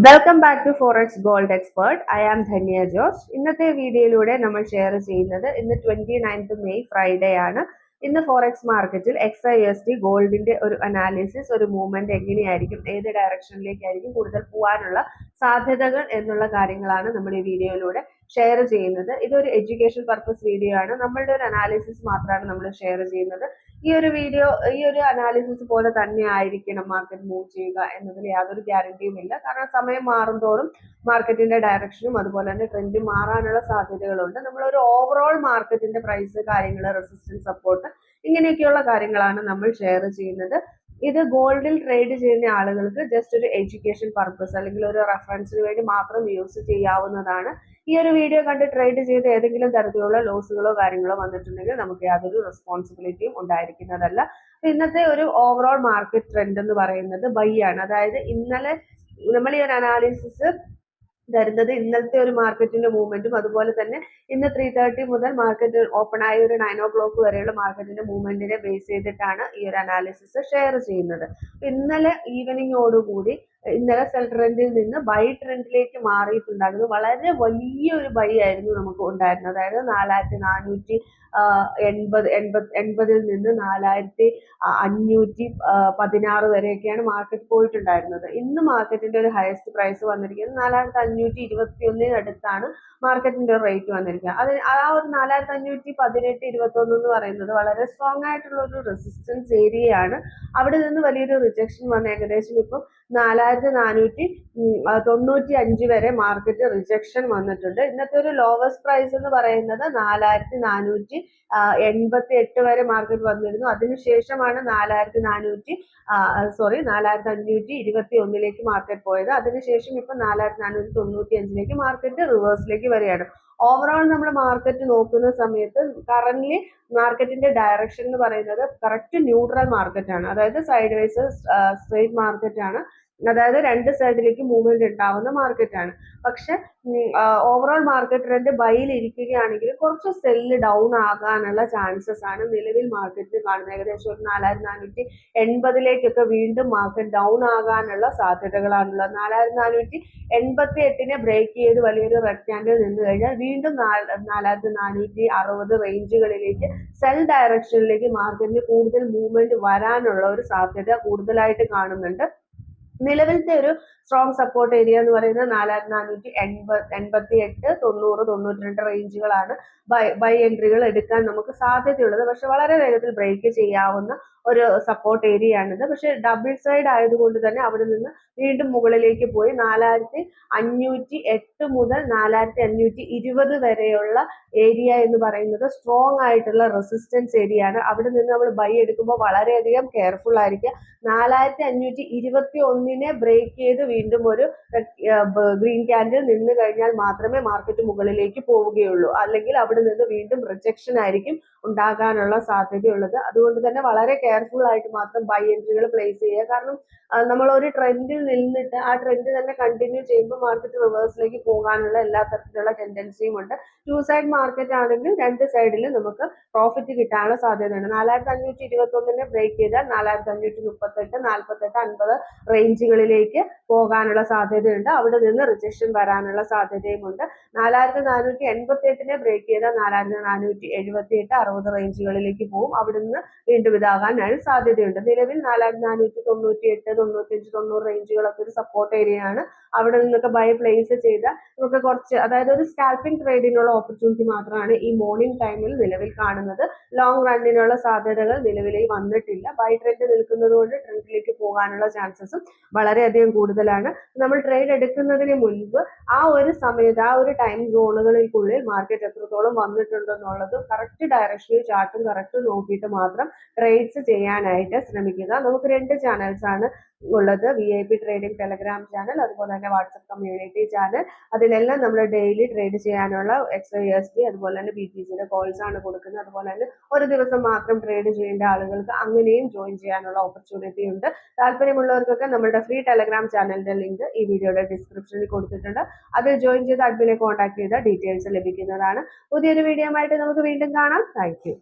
Welcome back to forex gold expert. I am Dhanya George. ഇന്നത്തെ വീഡിയോയിലൂടെ നമ്മൾ ഷെയർ ചെയ്യുന്നത് ഇന്ന് 29th മെയ് ഫ്രൈഡേ ആണ്. ഇന്ന് ഫോറക്സ് മാർക്കറ്റിൽ XIUSD ഗോൾഡിന്റെ ഒരു അനാലിസിസ്, ഒരു മൂവ്മെന്റ് എങ്ങനെയായിരിക്കും, ഏത് ഡയറക്ഷനിലേക്കായിരിക്കും കൂടുതൽ പോകാനുള്ള സാധ്യതകൾ എന്നുള്ള കാര്യങ്ങളാണ് നമ്മൾ ഈ വീഡിയോയിലൂടെ ഷെയർ ചെയ്യുന്നത്. ഇതൊരു എഡ്യൂക്കേഷൻ പർപ്പസ് വീഡിയോ ആണ്. നമ്മളുടെ ഒരു അനാലിസിസ് മാത്രമാണ് നമ്മൾ ഷെയർ ചെയ്യുന്നത്. ഈ ഒരു അനാലിസിസ് പോലെ തന്നെ ആയിരിക്കണം മാർക്കറ്റ് മൂവ് ചെയ്യുക എന്നതിൽ യാതൊരു ഗ്യാരണ്ടിയും ഇല്ല. കാരണം സമയം മാറുന്തോറും മാർക്കറ്റിന്റെ ഡയറക്ഷനും അതുപോലെ തന്നെ ട്രെൻഡ് മാറാനുള്ള സാധ്യതകളുണ്ട്. നമ്മൾ ഒരു ഓവറോൾ മാർക്കറ്റിന്റെ പ്രൈസ്, കാര്യങ്ങൾ, റെസിസ്റ്റൻസ്, സപ്പോർട്ട്, ഇങ്ങനെയൊക്കെയുള്ള കാര്യങ്ങളാണ് നമ്മൾ ഷെയർ ചെയ്യുന്നത്. ഇത് ഗോൾഡിൽ ട്രേഡ് ചെയ്യുന്ന ആളുകൾക്ക് ജസ്റ്റ് ഒരു എഡ്യൂക്കേഷൻ പർപ്പസ് അല്ലെങ്കിൽ ഒരു റെഫറൻസിന് വേണ്ടി മാത്രം യൂസ് ചെയ്യാവുന്നതാണ്. ഈ ഒരു വീഡിയോ കണ്ട് ട്രേഡ് ചെയ്ത് ഏതെങ്കിലും തരത്തിലുള്ള ലോസുകളോ കാര്യങ്ങളോ വന്നിട്ടുണ്ടെങ്കിൽ നമുക്ക് യാതൊരു റെസ്പോൺസിബിലിറ്റിയും ഉണ്ടായിരിക്കുന്നതല്ല. ഇന്നത്തെ ഒരു ഓവറോൾ മാർക്കറ്റ് ട്രെൻഡ് എന്ന് പറയുന്നത് ബൈ ആണ്. അതായത് ഇന്നലെ നമ്മൾ ഈ ഒരു അനാലിസിസ് തരുന്നത് ഇന്നലത്തെ ഒരു മാർക്കറ്റിന്റെ മൂവ്മെന്റും അതുപോലെ തന്നെ ഇന്ന് 3:30 മുതൽ മാർക്കറ്റ് ഓപ്പൺ ആയ ഒരു 9 o'clock വരെയുള്ള മാർക്കറ്റിന്റെ മൂവ്മെന്റിനെ ബേസ് ചെയ്തിട്ടാണ് ഈ ഒരു അനാലിസിസ് ഷെയർ ചെയ്യുന്നത്. ഇന്നലെ ഈവനിങ്ങോടുകൂടി ഇന്നലെ സെൽ ട്രെൻഡിൽ നിന്ന് ബൈ ട്രെൻഡിലേക്ക് മാറിയിട്ടുണ്ടായിരുന്നു. വളരെ വലിയൊരു ബൈ ആയിരുന്നു നമുക്ക് ഉണ്ടായിരുന്നത്. അതായത് 4480 നിന്ന് 4516 വരെയൊക്കെയാണ് മാർക്കറ്റ് പോയിട്ടുണ്ടായിരുന്നത്. ഇന്ന് മാർക്കറ്റിന്റെ ഒരു ഹയസ്റ്റ് പ്രൈസ് വന്നിരിക്കുന്നത് 4521 അടുത്താണ് മാർക്കറ്റിന്റെ റേറ്റ് വന്നിരിക്കുക. അത് ആ ഒരു 4518-21 എന്ന് പറയുന്നത് വളരെ സ്ട്രോങ് ആയിട്ടുള്ള ഒരു റെസിസ്റ്റൻസ് ഏരിയയാണ്. അവിടെ നിന്ന് വലിയൊരു റിജക്ഷൻ വന്ന് ഏകദേശം ഇപ്പം 4495 വരെ മാർക്കറ്റ് റിജക്ഷൻ വന്നിട്ടുണ്ട്. ഇന്നത്തെ ഒരു ലോവസ്റ്റ് പ്രൈസ് എന്ന് പറയുന്നത് 4488 വരെ മാർക്കറ്റ് വന്നിരുന്നു. അതിനുശേഷമാണ് 4521 മാർക്കറ്റ് പോയത്. അതിനുശേഷം ഇപ്പൊ 4495 മാർക്കറ്റ് റിവേഴ്സിലേക്ക് വരികയാണ്. ഓവറോൾ നമ്മൾ മാർക്കറ്റ് നോക്കുന്ന സമയത്ത് കറന്റ് മാർക്കറ്റിന്റെ ഡയറക്ഷൻ എന്ന് പറയുന്നത് കറക്റ്റ് ന്യൂട്രൽ മാർക്കറ്റ് ആണ്. അതായത് സൈഡ് വൈസ് സ്ട്രേറ്റ് മാർക്കറ്റ് ആണ്. അതായത് രണ്ട് സൈഡിലേക്ക് മൂവ്മെന്റ് ഉണ്ടാവുന്ന മാർക്കറ്റ് ആണ്. പക്ഷെ ഓവറോൾ മാർക്കറ്റ് ട്രെൻഡ് ബൈയിൽ ഇരിക്കുകയാണെങ്കിൽ കുറച്ച് സെല്ല് ഡൗൺ ആകാനുള്ള ചാൻസസ് ആണ് നിലവിൽ മാർക്കറ്റിൽ കാണുന്നത്. ഏകദേശം ഒരു 4480 വീണ്ടും മാർക്കറ്റ് ഡൗൺ ആകാനുള്ള സാധ്യതകളാണുള്ളത്. 4488 ബ്രേക്ക് ചെയ്ത് വലിയൊരു റെക്റ്റാൻഡിൽ നിന്ന് കഴിഞ്ഞാൽ വീണ്ടും 4460 റേഞ്ചുകളിലേക്ക് സെൽ ഡയറക്ഷനിലേക്ക് മാർക്കറ്റിന് കൂടുതൽ മൂവ്മെന്റ് വരാനുള്ള ഒരു സാധ്യത കൂടുതലായിട്ട് കാണുന്നുണ്ട്. നിലവിലത്തെ ഒരു സ്ട്രോങ് സപ്പോർട്ട് ഏരിയ എന്ന് പറയുന്നത് 4488, 90, 92 റേഞ്ചുകളാണ് ബൈ എൻട്രികൾ എടുക്കാൻ നമുക്ക് സാധ്യതയുള്ളത്. പക്ഷെ വളരെ വേഗത്തിൽ ബ്രേക്ക് ചെയ്യാവുന്ന ഒരു സപ്പോർട്ട് ഏരിയ ആണിത്. പക്ഷെ ഡബിൾ സൈഡ് ആയതുകൊണ്ട് തന്നെ അവിടെ നിന്ന് വീണ്ടും മുകളിലേക്ക് പോയി 4508 മുതൽ 4520 വരെയുള്ള ഏരിയ എന്ന് പറയുന്നത് സ്ട്രോങ് ആയിട്ടുള്ള റെസിസ്റ്റൻസ് ഏരിയ ആണ്. അവിടെ നിന്ന് നമ്മൾ ബൈ എടുക്കുമ്പോൾ വളരെയധികം കെയർഫുൾ ആയിരിക്കുക. 4521 ബ്രേക്ക് ചെയ്ത് വീണ്ടും ഒരു ഗ്രീൻ ക്യാൻഡിൽ നിന്ന് കഴിഞ്ഞാൽ മാത്രമേ മാർക്കറ്റ് മുകളിലേക്ക് പോവുകയുള്ളൂ. അല്ലെങ്കിൽ അവിടെ നിന്ന് വീണ്ടും റിജക്ഷൻ ആയിരിക്കും ഉണ്ടാകാനുള്ള സാധ്യതയുള്ളത്. അതുകൊണ്ട് തന്നെ വളരെ കെയർഫുൾ ആയിട്ട് മാത്രം ബൈ എൻട്രികൾ പ്ലേസ് ചെയ്യുക. കാരണം നമ്മൾ ഒരു ട്രെൻഡിൽ നിന്നിട്ട് ആ ട്രെൻഡ് തന്നെ കണ്ടിന്യൂ ചെയ്യുമ്പോൾ മാർക്കറ്റ് റിവേഴ്സിലേക്ക് പോകാനുള്ള എല്ലാ തരത്തിലുള്ള ടെൻഡൻസിയും ഉണ്ട്. ടു സൈഡ് മാർക്കറ്റ് ആണെങ്കിൽ രണ്ട് സൈഡിലും നമുക്ക് പ്രോഫിറ്റ് കിട്ടാനുള്ള സാധ്യതയുണ്ട്. 4521 ബ്രേക്ക് ചെയ്താൽ 4538, 48, 50 റേഞ്ചുകളിലേക്ക് പോകാനുള്ള സാധ്യതയുണ്ട്. അവിടെ നിന്ന് റിജക്ഷൻ വരാനുള്ള സാധ്യതയുമുണ്ട്. 4488 ബ്രേക്ക് ചെയ്താൽ 4478, 60 റേഞ്ചുകളിലേക്ക് പോകും. അവിടെ നിന്ന് വീണ്ടും ഇതാകാനായി സാധ്യതയുണ്ട്. നിലവിൽ 4498, 95, 90 റേഞ്ചുകളൊക്കെ ഒരു സപ്പോർട്ട് ഏരിയ ആണ്. അവിടെ നിന്നൊക്കെ ബൈ പ്ലേസ് ചെയ്താൽ നമുക്ക് കുറച്ച്, അതായത് ഒരു സ്കാൽപ്പിംഗ് ട്രേഡിനുള്ള ഓപ്പർച്യൂണിറ്റി മാത്രമാണ് ഈ മോർണിംഗ് ടൈമിൽ നിലവിൽ കാണുന്നത്. ലോങ് റണ്ണിനുള്ള സാധ്യതകൾ നിലവിലേക്ക് വന്നിട്ടില്ല. ബൈ ട്രെൻഡ് നിൽക്കുന്നത് കൊണ്ട് ട്രെൻഡിലേക്ക് പോകാനുള്ള ചാൻസസും വളരെയധികം കൂടുതലാണ്. നമ്മൾ ട്രേഡ് എടുക്കുന്നതിന് മുൻപ് ആ ഒരു സമയത്ത്, ആ ഒരു ടൈം സോണുകൾക്കുള്ളിൽ മാർക്കറ്റ് എത്രത്തോളം വന്നിട്ടുണ്ടെന്നുള്ളതും കറക്റ്റ് ഡയറക്ഷനിൽ ചാർട്ടും കറക്റ്റ് നോക്കിയിട്ട് മാത്രം ട്രേഡ്സ് ചെയ്യാനായിട്ട് ശ്രമിക്കുക. നമുക്ക് 2 ചാനൽസ് ആണ് ഉള്ളത്. VIP ട്രേഡിംഗ് ടെലഗ്രാം ചാനൽ, അതുപോലെ തന്നെ വാട്സപ്പ് കമ്മ്യൂണിറ്റി ചാനൽ. അതിലെല്ലാം നമ്മൾ ഡെയിലി ട്രേഡ് ചെയ്യാനുള്ള XIUSD അതുപോലെ തന്നെ BTCയുടെ കോൾസ് ആണ് കൊടുക്കുന്നത്. അതുപോലെ തന്നെ ഒരു ദിവസം മാത്രം ട്രേഡ് ചെയ്യേണ്ട ആളുകൾക്ക് അങ്ങനെയും ജോയിൻ ചെയ്യാനുള്ള ഓപ്പർച്യൂണിറ്റി ഉണ്ട്. താല്പര്യമുള്ളവർക്കൊക്കെ നമ്മുടെ ഫ്രീ ടെലഗ്രാം ചാനലിന്റെ ലിങ്ക് ഈ വീഡിയോയുടെ ഡിസ്ക്രിപ്ഷനിൽ കൊടുത്തിട്ടുണ്ട്. അതിൽ ജോയിൻ ചെയ്ത് അഡ്മിനെ കോൺടാക്ട് ചെയ്ത ഡീറ്റെയിൽസ് ലഭിക്കുന്നതാണ്. പുതിയൊരു വീഡിയോ ആയിട്ട് നമുക്ക് വീണ്ടും കാണാം. Thank you.